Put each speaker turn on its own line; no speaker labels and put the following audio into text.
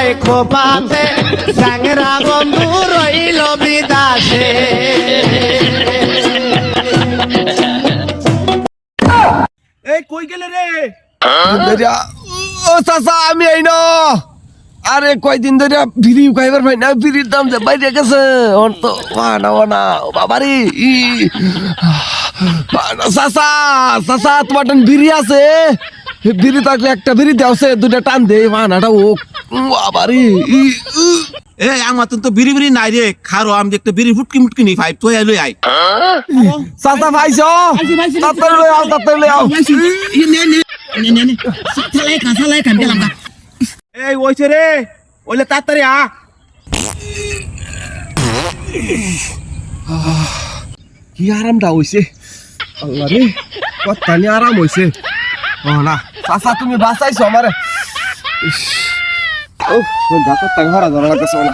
যায় খোপাতে স্যাংরা বন্ধু রইল বিদাসে।
এই কই গেলে রে?
ও চাচা আমি এই ন আরে কয়দিন ধরে বিড়ি খাইবার ভাই না বিড়ির দাম যে বাইরে গেছে অন্ত না বাবারি চাচা চাচা তোমার বিড়ি আছে বিড়ি থাকলে একটা বিড়ি দেওছে দুটা টান দে মানাটা ও বাবারি
এই আমার তো বিড়ি বিড়ি নাই রে, খারো আমি একটা বিড়ি ফুটকি মুটকি নি ভাই তুই লই আই।
চাচা ভাইছ তাড়াতাড়ি লই আও তাড়াতাড়ি লই আও
এই ওইছে রে, ওইলে তাড়াতাড়ি আ।
কি আরামটা হইছে আল্লাহ রে কত আরাম হইছে। ও না চাচা তুমি বাঁচাইছো আমারে। ও ডাক্তার টাকা হারা ধরা লাগতেছে না।